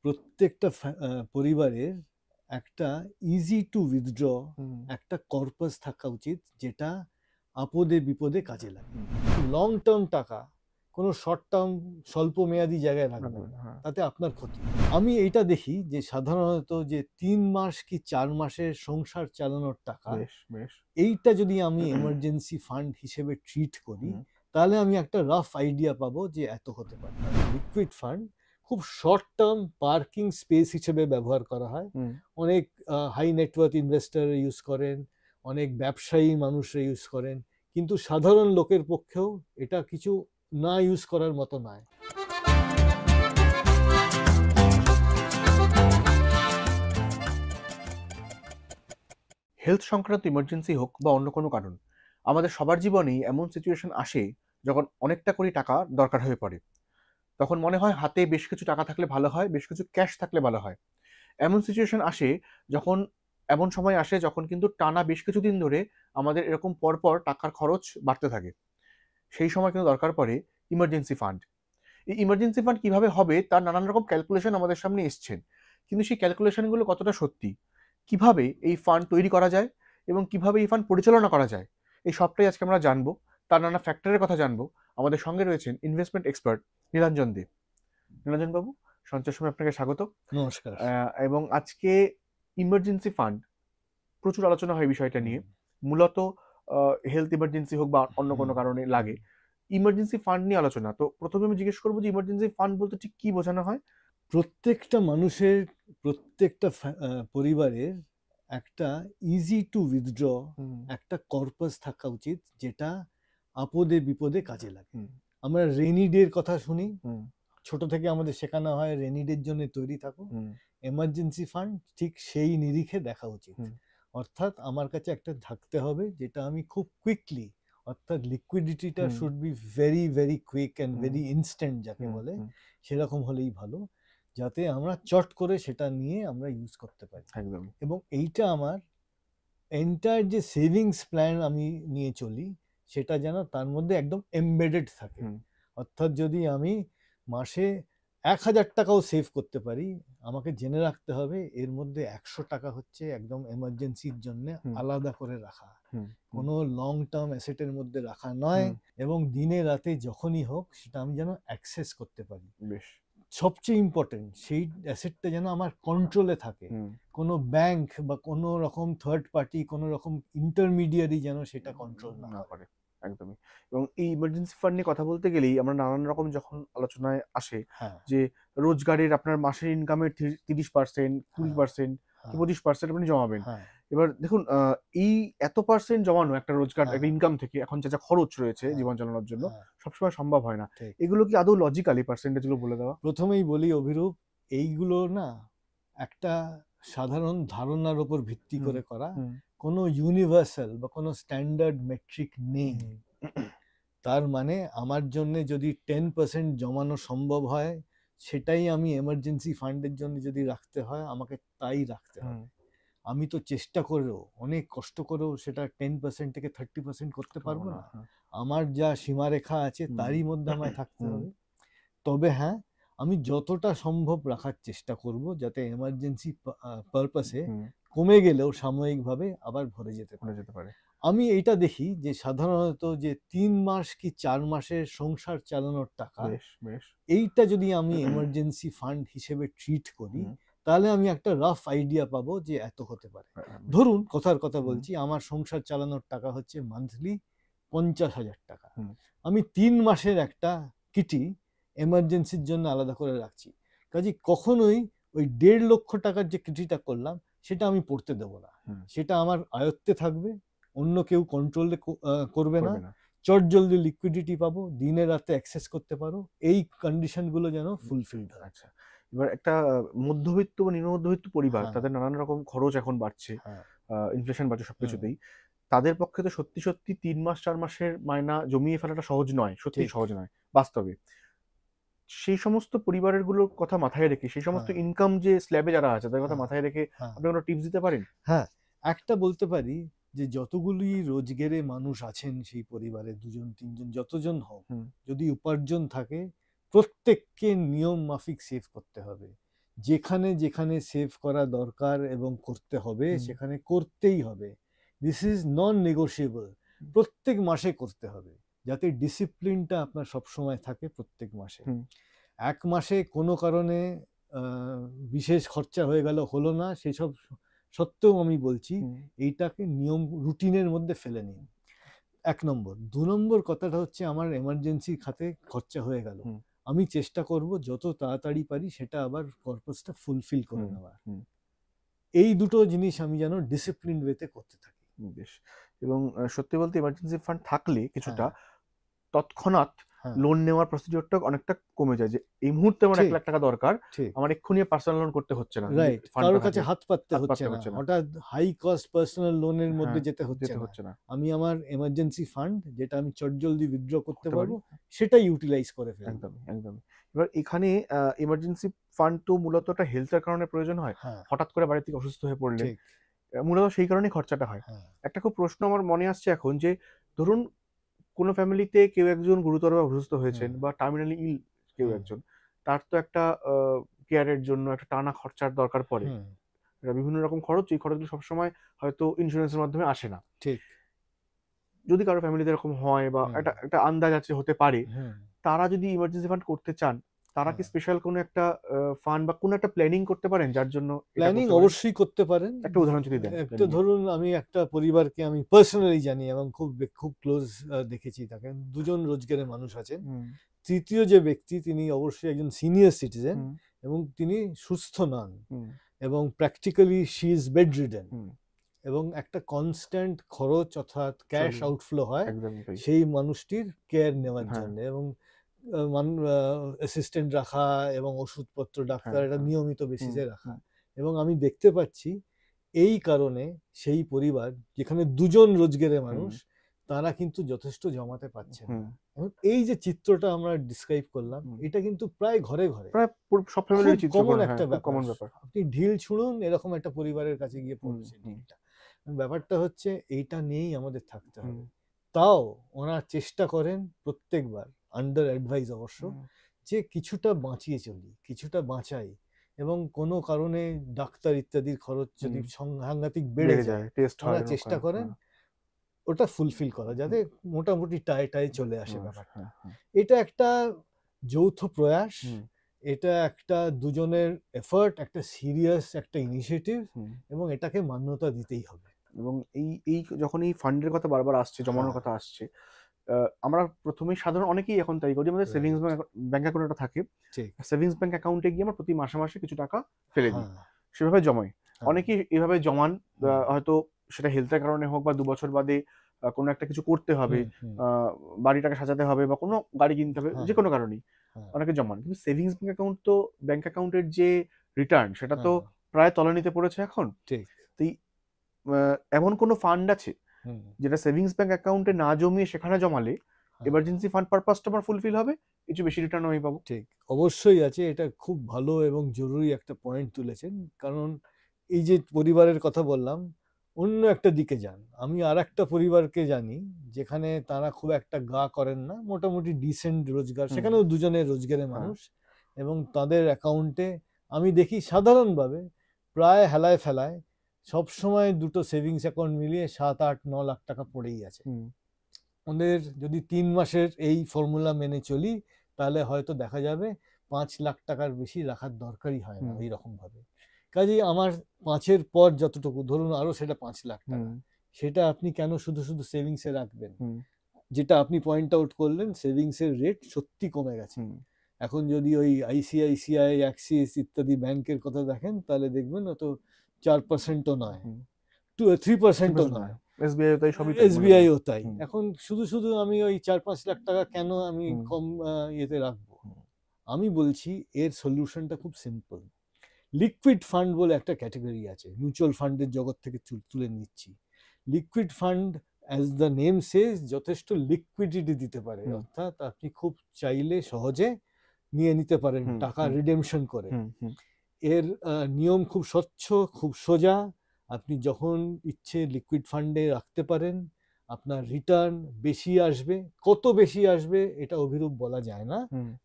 প্রত্যেকটা পরিবারের একটা ইজি টু উইথড্র হুম, একটা কর্পাস থাকা উচিত, যেটা আপদে বিপদে কাজে লাগে। লং টার্ম টাকা কোনো শর্ট টার্ম স্বল্প মেয়াদী জায়গায় রাখবেন না, হ্যাঁ, তাতে আপনার ক্ষতি। আমি এইটা দেখি যে সাধারণত যে 3 মাস কি 4 মাসের সংসার চালানোর টাকা, বেশ, বেশ। এইটা যদি আমি এমার্জেন্সি ফান্ড হিসেবে ট্রিট করি, হুম, তাহলে আমি একটা রাফ আইডিয়া পাবো যে এত হতে পারে। লিকুইড ফান্ড খুব শর্ট টার্ম পার্কিং স্পেস হিসেবে ব্যবহার করা হয়। হুম। অনেক হাই নেটওয়ার্থ ইনভেস্টর ইউজ করেন, অনেক ব্যবসায়ী মানুষরা ইউজ করেন, কিন্তু সাধারণ লোকের পক্ষেও এটা কিছু না ইউজ করার মতো নয়। হেলথ সংক্রান্ত ইমার্জেন্সি হোক বা অন্য কোনো কারণ, আমাদের সবার জীবনেই এমন সিচুয়েশন আসে যখন অনেকটা করে টাকা দরকার হয়ে পড়ে। তখন মনে হয় হাতে বেশ কিছু টাকা থাকলে ভালো হয়, বেশ কিছু ক্যাশ থাকলে ভালো হয়। এমন সিচুয়েশন আসে যখন এমন সময় আসে যখন কিন্তু টানা বেশ কিছুদিন ধরে আমাদের এরকম পরপর টাকার খরচ বাড়তে থাকে। সেই সময় কিন্তু দরকার পড়ে ইমার্জেন্সি ফান্ড। এই ইমার্জেন্সি ফান্ড কিভাবে হবে তার নানান রকম ক্যালকুলেশন আমাদের সামনে এসছেন। কিন্তু সেই ক্যালকুলেশনগুলো কতটা সত্যি? কিভাবে এই ফান্ড তৈরি করা যায় এবং কিভাবে এই ফান্ড পরিচালনা করা যায়? এই সবটাই আজকে আমরা জানবো। তার নানা ফ্যাক্টরের কথা জানবো। আমাদের সঙ্গে রয়েছেন ইনভেস্টমেন্ট এক্সপার্ট নীলাঞ্জন দে। নীলাঞ্জন বাবু, সঞ্চয় সময় আপনাকে স্বাগত। নমস্কার। এবং আজকে ইমার্জেন্সি ফান্ড প্রচুর আলোচনা হয় বিষয়টা নিয়ে। হুম, মূলত হেলথ ইমার্জেন্সি হোক বা অন্য হুম, কোনো কারণে লাগে। হুম। ইমার্জেন্সি ফান্ড নিয়ে আলোচনা। তো ১ম এ আমি জিজ্ঞেস করব যে ইমার্জেন্সি ফান্ড বলতে ঠিক কি বোঝানো হয়? প্রত্যেকটা মানুষের, প্রত্যেকটা পরিবারের একটা ইজি টু উইথড্র হুম, একটা কর্পাস থাকা উচিত, যেটা আপদে বিপদে কাজে লাগে। হুম, আমরা রেনি ডের কথা শুনি, হুম, ছোট থেকে আমাদের শেখানো হয় রেনি ডের জন্য তৈরি থাকো। হুম, এমার্জেন্সি ফান্ড ঠিক সেই নিরিখে দেখা উচিত। হুম, অর্থাৎ আমার কাছে একটা থাকতে হবে যেটা আমি খুব কুইকলি, অর্থাৎ লিকুইডিটিটা hmm, should be very very quick and hmm, very instant যাকে হুম, বলে, হুম, সেরকম হলেই ভালো, যাতে আমরা চট করে সেটা নিয়ে আমরা ইউজ করতে পারি। একদমই। এবং এইটা আমার এন্টায়ার যে সেভিংস প্ল্যান আমি নিয়ে চলি, সেটা যেন তার মধ্যে একদম এমবেডেড থাকে। হুম, অর্থাৎ যদি আমি মাসে ১,০০০ টাকাও সেভ করতে পারি, আমাকে জেনে রাখতে হবে এর মধ্যে ১০০ টাকা হচ্ছে একদম এমার্জেন্সির জন্য হুম, আলাদা করে রাখা, হুম, হুম, কোনো লং টার্ম অ্যাসেটের মধ্যে রাখা নয়। হুম, এবং দিনে রাতে যখনই হোক সেটা আমি যেন অ্যাক্সেস করতে পারি। বেশ। সবচেয়ে ইম্পর্টেন্ট, সেই অ্যাসেটটা যেন আমার কন্ট্রোলে থাকে। হুম, কোনো ব্যাংক বা কোনো রকম থার্ড পার্টি, কোনো রকম ইন্টারমিডিয়ারি যেন সেটা কন্ট্রোল না না করে। করে। একদমই। এবং এই ইমার্জেন্সি ফান্ড নিয়ে কথা বলতে গেলেই আমরা নানান রকম যখন আলোচনায় আসে হ্যাঁ, যে রোজগারের আপনার মাসের ইনকামের ৩০%, হ্যাঁ, ২০% কি হ্যাঁ, ২৫% আপনি জমাবেন। হ্যাঁ, এবার দেখুন এই এত পার্সেন্ট জমানো একটা রোজগার, হ্যাঁ, একটা ইনকাম থেকে এখন যা খরচ রয়েছে হ্যাঁ, জীবন চালানোর জন্য হ্যাঁ, সবসময় সম্ভব হয় না। ঠিক। এগুলো কি আদৌ লজিক্যাল এই পার্সেন্টেজ গুলো বলে দেওয়া? প্রথমেই বলি অভিরূপ, এইগুলো না একটা সাধারণ ধারণার উপর ভিত্তি হুম, করে করা। হুম, কোনো ইউনিভার্সাল বা কোনো স্ট্যান্ডার্ড মেট্রিক নেই। হুম, তার মানে আমার জন্য যদি 10% জমানো সম্ভব হয়, সেটাই আমি এমার্জেন্সি ফান্ডের জন্য যদি রাখতে হয়, আমাকে তাই রাখতে হুম, হবে। আমি তো চেষ্টা করেও, অনেক কষ্ট করেও সেটা 10% থেকে 30% করতে সম্ভব পারবো না। না। হ্যাঁ। আমার যা সীমারেখা আছে হুম, তারই মধ্যে আমায় থাকতে হুম, হবে। তবে হ্যাঁ, আমি যতটা সম্ভব রাখার চেষ্টা করব, যাতে এমার্জেন্সি পারপাসে হুম, কমে গেলেও সাময়িকভাবে আবার ভরে যেতে ভুলে পারে। যেতে পারে। আমি এইটা দেখি যে সাধারণত যে ৩ মাস কি ৪ মাসের সংসার চালানোর টাকা, বেশ, বেশ। এইটা যদি আমি এমার্জেন্সি ফান্ড হিসেবে ট্রিট করি, হুম, তাহলে আমি একটা রাফ আইডিয়া পাবো যে এত হতে পারে। বেশ। ধরুন, কথার কথা হুম, বলছি, আমার সংসার চালানোর টাকা হচ্ছে মান্থলি ৫০,০০০ টাকা। হুম, আমি ৩ মাসের একটা কিটি এমার্জেন্সির জন্য আলাদা করে রাখছি। কাজেই কখনোই ওই ১,৫০,০০০ টাকার যে কিটিটা করলাম, সেটা আমি পড়তে দেবো না। হুম, সেটা আমার আয়ত্তে থাকবে, অন্য কেউ কন্ট্রোলে করবে না। করবে না। চটজলদি লিকুইডিটি পাবো, দিনে রাতে অ্যাক্সেস করতে পারো। এই কন্ডিশনগুলো যেন হুম, ফুলফিলড হয়। আচ্ছা। এবার একটা মধ্যবিত্ত বা নিম্ন মধ্যবিত্ত পরিবার, হ্যাঁ, তাদের নানান রকম খরচ এখন বাড়ছে। হ্যাঁ, ইনফ্লেশন বাড়ছে হুম, সবকিছুতেই। তাদের পক্ষে তো সত্যি, সত্যি ৩ মাস ৪ মাসের মায়না জমিয়ে ফেলাটা সহজ নয়। সত্যিই ঠিক। সহজ নয় বাস্তবে। সেই সমস্ত পরিবারের গুলোর কথা মাথায় রেখে, সেই সমস্ত হ্যাঁ, ইনকাম যে স্ল্যাবে যারা আছে তাদের কথা হ্যাঁ, মাথায় রেখে হ্যাঁ, আপনি কোনো টিপস দিতে পারেন? হ্যাঁ। একটা বলতে পারি যে যতগুলি রোজগেরে মানুষ আছেন সেই পরিবারে, ২ জন ৩ জন যতজন হোক, হুম, যদি উপার্জন থাকে, প্রত্যেককে নিয়ম মাফিক সেভ করতে হবে। যেখানে যেখানে সেভ করা দরকার এবং করতে হবে সেখানে করতেই হবে। This is non negotiable. প্রত্যেক মাসে করতে হবে, যাতে ডিসিপ্লিনটা আপনার সবসময় থাকে প্রত্যেক মাসে। এক মাসে কোনো কারণে বিশেষ খরচা হয়ে গেল, হলো না, সেসব সত্ত্বেও আমি বলছি এইটাকে নিয়ম রুটিনের মধ্যে ফেলে নিন, 1 নম্বর। 2 নম্বর কথাটা হচ্ছে আমার এমার্জেন্সি খাতে খরচা হয়ে গেল, আমি চেষ্টা করব যত তাড়াতাড়ি পারি সেটা আবার পারপাসটা ফুলফিল করে নেওয়ার। এই দুটো জিনিস আমি যেন ডিসিপ্লিন ওয়েতে করতে থাকি। বেশ। এবং সত্যি বলতে ইমার্জেন্সি ফান্ড থাকলে কিছুটা তৎক্ষণাৎ লোন নেওয়ার প্রসিডিওরটা অনেকটা কমে যায়, যে এই মুহূর্তে আমার 1 লাখ টাকা দরকার, আমার এক্ষুনি পার্সোনাল লোন করতে হচ্ছে না, রাইট, কারোর কাছে হাত পাততে হচ্ছে না, হঠাৎ হাই কস্ট পার্সোনাল লোনের মধ্যে যেতে হচ্ছে না। আমি আমার এমার্জেন্সি ফান্ড যেটা আমি চটজলদি উইথড্র করতে পারবো সেটাই ইউটিলাইজ করে ফেলবো। একদমই একদমই। এবার এখানে এমার্জেন্সি ফান্ড তো মূলত একটা হেলথের কারণে প্রয়োজন হয়, হঠাৎ করে বাড়ি থেকে অসুস্থ হয়ে পড়লে মূলত সেই কারণেই খরচাটা হয়। একটা খুব প্রশ্ন আমার মনে আসছে এখন, যে ধরুন কোনো ফ্যামিলিতে কেউ একজন গুরুতর অসুস্থ হয়েছেন বা টার্মিনালি ইল কেউ একজন, তার তো একটা কেয়ারের জন্য একটা টানা খরচার দরকার পড়ে, বিভিন্ন রকম খরচ, এই খরচগুলো সবসময় হয়তো ইন্স্যুরেন্সের মাধ্যমে আসে না। ঠিক, যদি কারো ফ্যামিলিতে এরকম হয় বা একটা আন্দাজ আছে হতে পারে, তারা যদি ইমার্জেন্সি ফান্ড করতে চান, তারা কি স্পেশাল কোনো একটা ফান্ড বা কোনো একটা প্ল্যানিং করতে পারেন, যার জন্য প্ল্যানিং অবশ্যই করতে পারেন। একটা উদাহরণ যদি দেন। একটা ধরুন, আমি একটা পরিবারকে আমি পার্সোনালি জানি এবং খুব ক্লোজ দেখেছি, তাকে দুজন রোজগারের মানুষ আছেন। তৃতীয় যে ব্যক্তি তিনি অবশ্যই একজন সিনিয়র সিটিজেন এবং তিনি সুস্থ নন এবং practically she is bed ridden এবং একটা কনস্ট্যান্ট খরচ অর্থাৎ ক্যাশ আউটফ্লো হয় সেই মানুষটির কেয়ার নেওয়ার জন্য, এবং অ্যাসিস্ট্যান্ট রাখা এবং ওষুধপত্র ডাক্তার এটা নিয়মিত বেসিসে রাখা। এবং আমি দেখতে পাচ্ছি এই কারণে সেই পরিবার যেখানে দুজন রোজগারের মানুষ, তারা কিন্তু যথেষ্ট জমাতে পারছে না। এবং এই যে চিত্রটা আমরা ডিসক্রাইব করলাম, এটা কিন্তু প্রায় ঘরে ঘরে, প্রায় সব ফ্যামিলির চিত্র, কমন একটা ব্যাপার। আপনি ঢিল ছুঁড়ুন, এরকম একটা পরিবারের কাছে গিয়ে পৌঁছে ঢিলটা। ব্যাপারটা হচ্ছে এইটা নিয়েই আমাদের থাকতে হবে। তাও ওনারা চেষ্টা করেন প্রত্যেকবার, আন্ডার অ্যাডভাইস অবশ্য, যে কিছুটা বাঁচিয়ে চলি, কিছুটা বাঁচাই, এবং কোনো কারণে ডাক্তার ইত্যাদির খরচ যদি সাংঘাতিক বেড়ে যায়, ওনারা চেষ্টা করেন ওটা ফুলফিল করা, যাতে মোটামুটি টায় চলে আসে ব্যাপারটা। এটা একটা যৌথ প্রয়াস, এটা একটা দুজনের এফর্ট, একটা সিরিয়াস একটা ইনিশিয়েটিভ, এবং এটাকে মান্যতা দিতেই হবে। এবং এই যখন এই ফান্ডের কথা বারবার আসছে, জমানোর কথা আসছে, আমরা প্রথমেই সাধারণ অনেকেই এখন তাই করি, আমাদের সেভিংস ব্যাংক অ্যাকাউন্ট একটা থাকে, সেভিংস ব্যাংক অ্যাকাউন্টে গিয়ে আমরা প্রতি মাসে মাসে কিছু টাকা ফেলে দিই, সেভাবে জমাই। অনেকেই এভাবে জমান, হয়তো সেটা হেলথের কারণে হোক বা 2 বছর বাদে কোনো একটা কিছু করতে হবে, বাড়িটাকে সাজাতে হবে বা কোনো গাড়ি কিনতে হবে, যে কোনো কারণেই অনেকে জমান। কিন্তু সেভিংস ব্যাংক অ্যাকাউন্ট তো ব্যাংক অ্যাকাউন্টের যে রিটার্ন, সেটা তো প্রায় তলানিতে পড়েছে এখন। তো এমন কোনো ফান্ড আছে যেটা সেভিংস ব্যাংক অ্যাকাউন্টে না জমিয়ে সেখানে জমালে এমার্জেন্সি ফান্ড পারপাসটা আমার ফুলফিল হবে, কিছু বেশি রিটার্ন আমি পাবো? ঠিক, অবশ্যই আছে। এটা খুব ভালো এবং জরুরি একটা পয়েন্ট তুলেছেন, কারণ এই যে পরিবারের কথা বললাম, অন্য একটা দিকে যান। আমি আর একটা পরিবারকে জানি যেখানে তারা খুব একটা গা করেন না, মোটামুটি ডিসেন্ট রোজগার, সেখানেও দুজনের রোজগারের মানুষ, এবং তাদের অ্যাকাউন্টে আমি দেখি সাধারণভাবে প্রায় হেলায় ফেলায় সবসময় দুটো সেভিংস অ্যাকাউন্ট মিলিয়ে 7-8-9 লাখ টাকা পড়েই আছে। ওদের যদি 3 মাসের এই ফর্মুলা মেনে চলি, তাহলে হয়তো দেখা যাবে 5 লাখ টাকার বেশি রাখার দরকারই হয় না এইরকম ভাবে। কাজেই আমার 5-এর পর যতটুকু ধরুন আরো সেটা 5 লাখ টাকা, সেটা আপনি কেন শুধু শুধু সেভিংসে রাখবেন? যেটা আপনি পয়েন্ট আউট করলেন, সেভিংসের রেট সত্যি কমে গেছে। এখন যদি ওই আইসিআইসিআই, অ্যাক্সিস ইত্যাদি ব্যাংকের কথা দেখেন, তাহলে দেখবেন অত 4%ও নয়, 3%ও নয়। এসবিআইও তাই। এখন শুধু আমি ওই 4-5 লাখ টাকা কেন আমি কম ইয়েতে রাখবো? আমি বলছি এর সলিউশনটা খুব সিম্পল। লিকুইড ফান্ড বলে একটা ক্যাটাগরি আছে, মিউচুয়াল ফান্ডের জগৎ থেকে তুলে নিচ্ছি। Liquid fund, as the name says, যথেষ্ট লিকুইডিটি দিতে পারে, অর্থাৎ আপনি খুব চাইলে সহজে নিয়ে নিতে পারেন টাকা রিডেমশন করে। এর নিয়ম খুব স্বচ্ছ, খুব সোজা। আপনি যখন ইচ্ছে লিকুইড ফান্ডে রাখতে পারেন, আপনার রিটার্ন বেশি আসবে। কত বেশি আসবে এটা অভিরূপ বলা যায় না,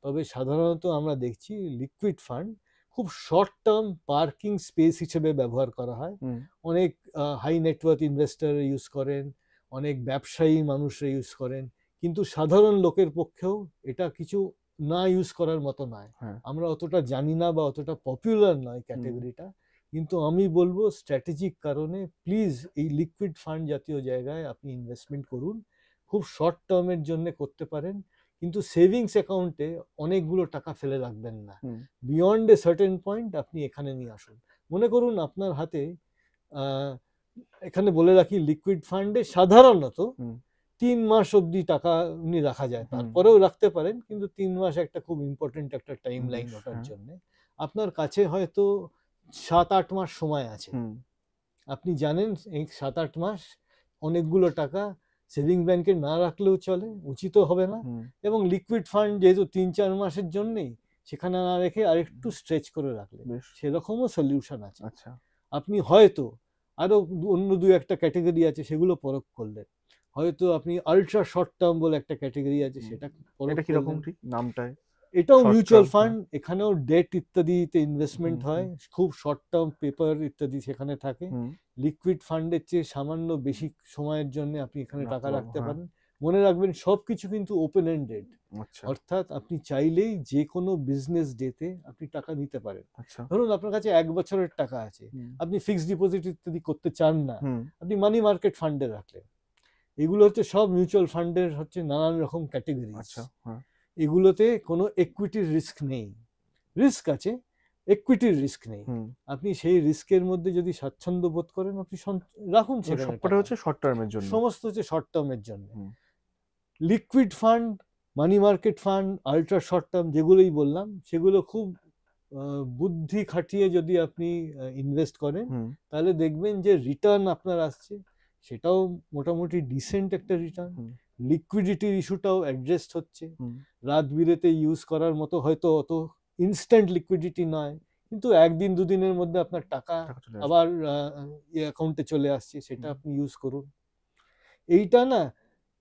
তবে সাধারণত আমরা দেখছি লিকুইড ফান্ড খুব শর্ট টার্ম পার্কিং স্পেস হিসেবে ব্যবহার করা হয়। অনেক হাই নেটওয়ার্থ ইনভেস্টর ইউজ করেন, অনেক ব্যবসায়ী মানুষরা ইউজ করেন, কিন্তু সাধারণ লোকের পক্ষেও এটা কিছু না ইউজ করার মতো নয়। আমরা অতটা জানি না বা অতটা পপুলার নয় ক্যাটাগরিটা, কিন্তু আমি বলবো স্ট্র্যাটেজিক কারণে প্লিজ এই লিকুইড ফান্ড জাতীয় জায়গায় আপনি ইনভেস্টমেন্ট করুন। খুব শর্ট টার্মের জন্য করতে পারেন, কিন্তু সেভিংস অ্যাকাউন্টে অনেকগুলো টাকা ফেলে রাখবেন না। বিয়ন্ড এ সার্টেন পয়েন্ট আপনি এখানে নিয়ে আসুন। মনে করুন আপনার হাতে এখানে বলে রাখি লিকুইড ফান্ডে সাধারণত 3 মাস অবধি টাকা এমনি রাখা যায়, তারপরেও রাখতে পারেন, কিন্তু 3 মাস একটা খুব ইম্পর্টেন্ট একটা টাইম লাইন ওটার জন্য। আপনার কাছে হয়তো 7-8 মাস সময় আছে। আপনি জানেন এই 7-8 মাস অনেকগুলো টাকা সেভিং ব্যাংকে না রাখলেও চলে, উচিত হবে না। এবং লিকুইড ফান্ড যেহেতু 3-4 মাসের জন্যই, সেখানে না রেখে আরেকটু স্ট্রেচ করে রাখলে সেরকমও সলিউশন আছে। আপনি হয়তো আরো অন্য 2-1টা ক্যাটাগরি আছে, সেগুলো পরখ করলেন। হয়তো আপনি আলট্রা শর্ট টার্ম বলে একটা ক্যাটাগরি আছে, সেটা এটা কি রকম ঠিক নামটায়? এটাও মিউচুয়াল ফান্ড, এখানেও ডেট ইত্যাদিতে ইনভেস্টমেন্ট হয়, খুব শর্ট টার্ম পেপার ইত্যাদি সেখানে থাকে। লিকুইড ফান্ডের চেয়ে সামান্য বেশি সময়ের জন্য আপনি এখানে টাকা রাখতে পারেন। মনে রাখবেন সবকিছু কিন্তু ওপেন এন্ডেড, অর্থাৎ আপনি চাইলেই যে কোনো বিজনেস ডেতে আপনি টাকা নিতে পারেন। ধরুন আপনার কাছে 1 বছরের টাকা আছে, আপনি ফিক্সড ডিপোজিট ইত্যাদি করতে চান না, আপনি মানি মার্কেট ফান্ডে রাখলেন। এগুলো হচ্ছে সব মিউচুয়াল ফান্ডের হচ্ছে নানান রকম ক্যাটাগরি। এগুলোতে কোনো ইকুইটির রিস্ক নেই, রিস্ক আছে, ইকুইটির রিস্ক নেই। আপনি সেই রিস্কের মধ্যে যদি স্বাচ্ছন্দ্য বোধ করেন আপনি রাখুন, সেটা হচ্ছে শর্ট টার্মের জন্য, সমস্ত হচ্ছে শর্ট টার্মের জন্য। Liquid fund, money market fund, ultra short term যেগুলোই বললাম, সেগুলো খুব বুদ্ধি খাটিয়ে যদি আপনি ইনভেস্ট করেন, তাহলে দেখবেন যে রিটার্ন আপনার আসছে, সেটাও মোটামুটি ডিসেন্ট একটা রিটার্ন। লিকুইডিটির ইস্যুটাও অ্যাডজাস্ট হচ্ছে, রাত বিরেতে ইউজ করার মতো হয়তো অত ইনস্ট্যান্ট লিকুইডিটি নয়, কিন্তু 1-2 দিনের মধ্যে আপনার টাকা আবার অ্যাকাউন্টে চলে আসছে, সেটা আপনি ইউজ করুন। এইটা না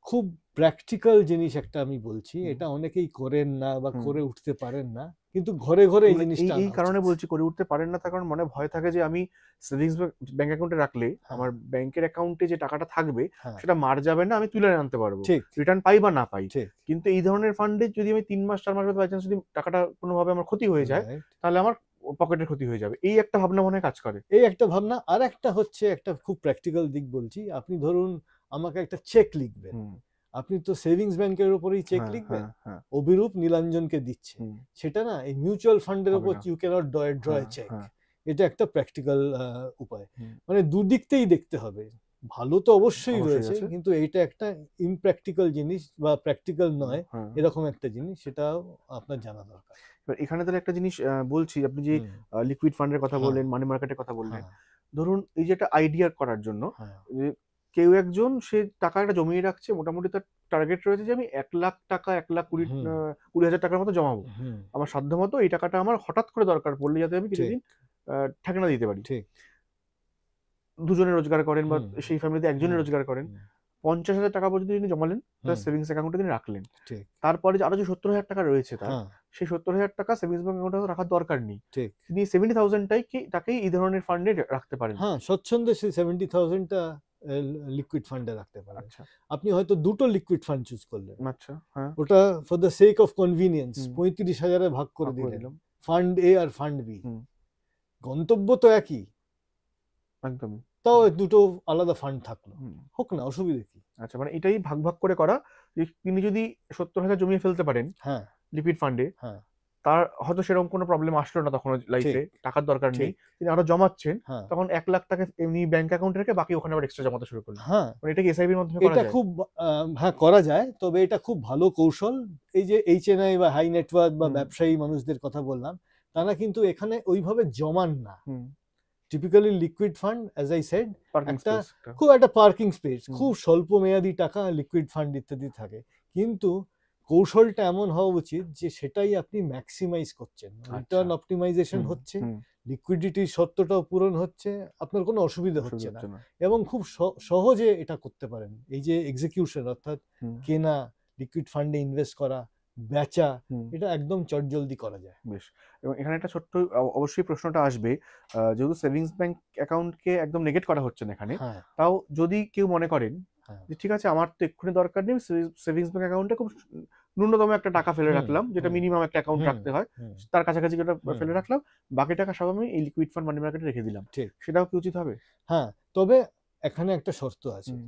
খুব প্র্যাকটিক্যাল জিনিস একটা আমি বলছি, এটা অনেকেই করেন না বা করে উঠতে পারেন না, কিন্তু ঘরে ঘরে এই জিনিসটা এই কারণে বলছি করে উঠতে পারেন না, তার কারণ মনে ভয় থাকে যে আমি সেভিংস ব্যাংক অ্যাকাউন্টে রাখলে আমার ব্যাংকের অ্যাকাউন্টে যে টাকাটা থাকবে সেটা মার যাবে না, আমি তুলে আনতে পারবো, রিটার্ন পাই বা না পাই। কিন্তু এই ধরনের ফান্ডে যদি আমি 3 মাস 4 মাস বাই চান্স যদি টাকাটা কোনোভাবে আমার ক্ষতি হয়ে যায়, তাহলে আমার পকেটের ক্ষতি হয়ে যাবে, এই একটা ভাবনা মনে কাজ করে। এই একটা ভাবনা। আর একটা হচ্ছে একটা খুব প্র্যাকটিক্যাল দিক বলছি, আপনি ধরুন আমাকে একটা চেক লিখবেন, আপনি তো সেভিংস ব্যাংকের উপরেই চেক লিখবেন, অভিরূপ নীলাঞ্জনকে দিচ্ছে, সেটা না এই মিউচুয়াল ফান্ডের উপর you can't draw a cheque. এটা একটা প্র্যাকটিক্যাল উপায়, মানে দুদিকতেই দেখতে হবে। ভালো তো অবশ্যই রয়েছে, কিন্তু এইটা একটা ইমপ্র্যাকটিক্যাল জিনিস বা প্র্যাকটিক্যাল নয় এরকম একটা জিনিস, সেটাও আপনার জানা দরকার। এবার এখানে তাহলে একটা জিনিস বলছি, আপনি যে লিকুইড ফান্ডের কথা বললেন, মানি মার্কেটের কথা বললেন, ধরুন এই যে একটা আইডিয়া করার জন্য কেউ একজন সে টাকা একটা জমিয়ে রাখছে, মোটামুটি তার টার্গেট রয়েছে যে আমি 1 লাখ টাকা 1,20,000 টাকার মতো জমাবো, আমার সাধ্য মতো এই টাকাটা আমার হঠাৎ করে দরকার পড়লে যাতে আমি কিছুদিন ঠেকানা দিতে পারি। দুজনে রোজগার করেন বা সেই ফ্যামিলিতে একজনে রোজগার করেন, 50,000 টাকা পর্যন্ত তিনি জমালেন, তার সেভিংস অ্যাকাউন্টে তিনি রাখলেন। তারপরে আরো যে 70,000 টাকা রয়েছে তার, সেই 70,000 টাকা সেভিংস ব্যাংক অ্যাকাউন্টে রাখার দরকার নেই, তিনি 70,000 টাকেই এই ধরনের ফান্ডে রাখতে পারেন। স্বচ্ছন্দে সেই 70,000টা লিকুইড ফান্ডে রাখতে পারেন। আপনি হয়তো দুটো লিকুইড ফান্ড চুজ করলেন, ওটা for the sake of convenience 35,000-এ ভাগ করে দিলাম, ফান্ড এ আর ফান্ড বি, গন্তব্য তো একই, একদম, তাও দুটো আলাদা ফান্ড থাকলো, হোক না, অসুবিধা কি? আচ্ছা, মানে এটাই ভাগ ভাগ করে করা, যে তিনি যদি 70,000 জমিয়ে ফেলতে পারেন লিকুইড ফান্ডে, তার হয়তো সেরকম কোনো প্রবলেম আসলো না তখন লাইফে, টাকার দরকার নেই, তিনি আরো জমাচ্ছেন, তখন 1 লাখ টাকা এমনি ব্যাংক অ্যাকাউন্টে রেখে বাকি ওখানে আবার এক্সট্রা জমাতে শুরু করলেন। মানে এটা কি এসআইপির মাধ্যমে করা যায়? এটা খুব করা যায়, তবে এটা খুব ভালো কৌশল। এই যে এইচএনআই বা হাই নেটওয়ার্থ বা ব্যবসায়ী মানুষদের কথা বললাম, তারা কিন্তু এখানে ওইভাবে জমান না। Typically liquid fund, as I said, খুব একটা পার্কিং স্পেস, খুব স্বল্প মেয়াদি টাকা লিকুইড ফান্ড ইত্যাদি থাকে, কিন্তু কৌশলটা এমন হওয়া উচিত যে সেটাই আপনি ম্যাক্সিমাইজ করছেন, রিটার্ন অপটিমাইজেশন হচ্ছে, লিকুইডিটির শর্তটাও পূরণ হচ্ছে, আপনার কোনো অসুবিধা হচ্ছে না, এবং খুব সহজে এটা করতে পারেন। এই যে এক্সিকিউশন, অর্থাৎ কেনা, লিকুইড ফান্ডে ইনভেস্ট করা, বেচা, হুম। এটা একদম চটজলদি করা যায়। বেশ। এবং এখানে একটা ছোট্ট অবশ্যই প্রশ্নটা আসবে, যেহেতু সেভিংস ব্যাংক অ্যাকাউন্টকে একদম নেগেট করা হচ্ছে না এখানে, হ্যাঁ, তাও যদি কেউ মনে করেন হ্যাঁ। যে ঠিক আছে আমার তো এক্ষুনি দরকার নেই, সেভিংস ব্যাংক অ্যাকাউন্টে খুব ন্যূনতম একটা টাকা ফেলে হুম, রাখলাম, যেটা হুম, মিনিমাম একটা অ্যাকাউন্ট হুম, রাখতে হয়, হুম, তার কাছাকাছি যেটা হুম, ফেলে রাখলাম, বাকি টাকা সব আমি এই লিকুইড ফান্ড মানি মার্কেটে রেখে দিলাম, ঠিক। সেটাও কি উচিত হবে? হ্যাঁ, তবে এখানে একটা শর্ত আছে। হুম,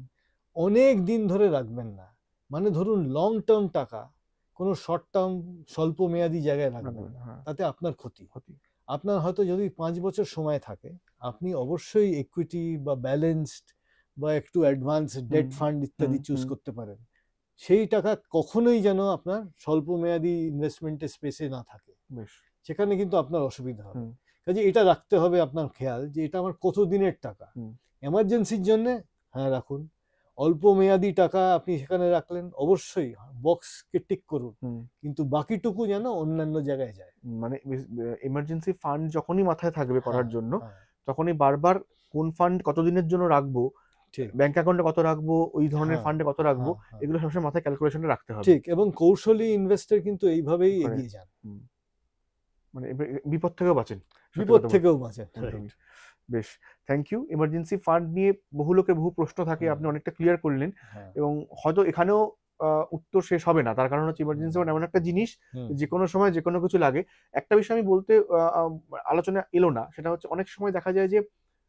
অনেক দিন ধরে রাখবেন না। মানে ধরুন লং টার্ম টাকা কোনো শর্ট টার্ম স্বল্প মেয়াদী জায়গায় রাখবেন রাখবেন, না। হ্যাঁ, তাতে আপনার ক্ষতি। ক্ষতি। আপনার হয়তো যদি 5 বছর সময় থাকে, আপনি অবশ্যই ইকুইটি বা ব্যালেন্সড বা একটু অ্যাডভান্স ডেট হুম, ফান্ড হুম, ইত্যাদি চুজ হুম, করতে পারেন। সেই টাকা কখনোই যেন আপনার স্বল্প মেয়াদী ইনভেস্টমেন্টের স্পেসে না থাকে। বেশ। সেখানে কিন্তু আপনার অসুবিধা হবে। হুম, কাজে এটা রাখতে হবে আপনার খেয়াল যে এটা আমার কত দিনের টাকা। হুম, এমার্জেন্সির জন্যে হ্যাঁ রাখুন। অল্প মেয়াদী টাকা আপনি সেখানে রাখলেন, অবশ্যই বক্সকে টিক করুন। হুম। কিন্তু বাকিটুকু যেন অন্যান্য জায়গায় যায়। মানে এমার্জেন্সি ফান্ড যখনই মাথায় থাকবে হ্যাঁ, করার জন্য, হ্যাঁ, তখনই বারবার কোন ফান্ড কতদিনের জন্য রাখবো, ঠিক। ব্যাংক অ্যাকাউন্টে কত রাখবো, ওই ধরনের হ্যাঁ, ফান্ডে কত রাখবো, হ্যাঁ, হ্যাঁ। এগুলো সবসময় মাথায় ক্যালকুলেশনটা রাখতে হবে। ঠিক, এবং কৌশলী ইনভেস্টর কিন্তু এইভাবেই করে। এগিয়ে যান। হুম। মানে বিপদ থেকেও বাঁচেন, সত্যি বিপদ কথা বলতে। থেকেও বাঁচেন। একদমই। রাইট। বেশ, থ্যাংক ইউ। এমার্জেন্সি ফান্ড নিয়ে বহু লোকের বহু প্রশ্ন থাকে, হুম, আপনি অনেকটা ক্লিয়ার করলেন। হ্যাঁ, এবং হয়তো এখানেও উত্তর শেষ হবে না, তার কারণ হচ্ছে এমার্জেন্সি ফান্ড এমন একটা জিনিস, হুম, যে কোনো সময় যে কোনো কিছু লাগে। একটা বিষয় আমি বলতে আলোচনা এলো না, সেটা হচ্ছে অনেক সময় দেখা যায় যে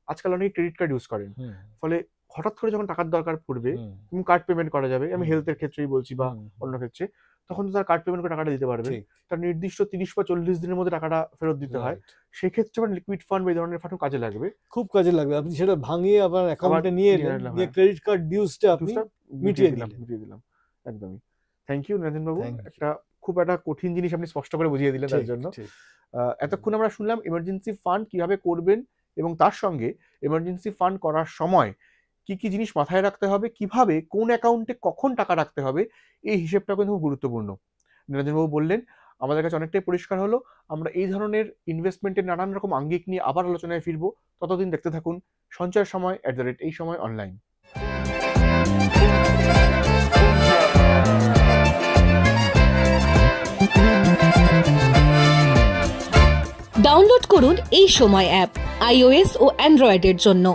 আজকাল অনেকে ক্রেডিট কার্ড ইউজ করেন, হুম, ফলে হঠাৎ করে যখন টাকার দরকার পড়বে, হুম, কার্ড পেমেন্ট করা যাবে, আমি হুম, হেলথের ক্ষেত্রেই বলছি বা হুম, অন্য ক্ষেত্রে, তখন তো তার কার্ড পেমেন্ট করে টাকাটা দিতে পারবেন। ঠিক। তার নির্দিষ্ট 30 বা 40 দিনের মধ্যে টাকাটা ফেরত দিতে হয়। রাইট। সেক্ষেত্রে মানে লিকুইড ফান্ড বা এই ধরনের ফান্ড কাজে লাগবে। খুব কাজে লাগবে। আপনি সেটা ভাঙিয়ে আবার আবার অ্যাকাউন্টে নিয়ে এলেন, এলাম, নিয়ে হ্যাঁ। ক্রেডিট কার্ড ডিউসটা আপনি দুটা মিটিয়ে দিলেন। মিটিয়ে দিলাম। একদমই। থ্যাংক ইউ নিরঞ্জন বাবু। Thank you. খুব একটা কঠিন জিনিস আপনি স্পষ্ট করে বুঝিয়ে দিলেন তার ঠিক, জন্য। ঠিক। এতক্ষণ আমরা শুনলাম এমার্জেন্সি ফান্ড কিভাবে করবেন, এবং তার সঙ্গে এমার্জেন্সি ফান্ড করার সময় কি কি জিনিস মাথায় রাখতে হবে, কিভাবে কোন অ্যাকাউন্টে কখন টাকা রাখতে হবে, এই হিসেবটা কিন্তু খুব গুরুত্বপূর্ণ। নিরঞ্জনবাবু বললেন, আমাদের কাছে অনেকটাই পরিষ্কার হলো। আমরা এই ধরনের ইনভেস্টমেন্টের নানান রকম আঙ্গিক নিয়ে আবার আলোচনায় ফিরবো। ততদিন দেখতে থাকুন সঞ্চয়ের সময় @ এই সময় অনলাইন। ডাউনলোড করুন এই সময় অ্যাপ iOS ও অ্যান্ড্রয়েডের জন্য।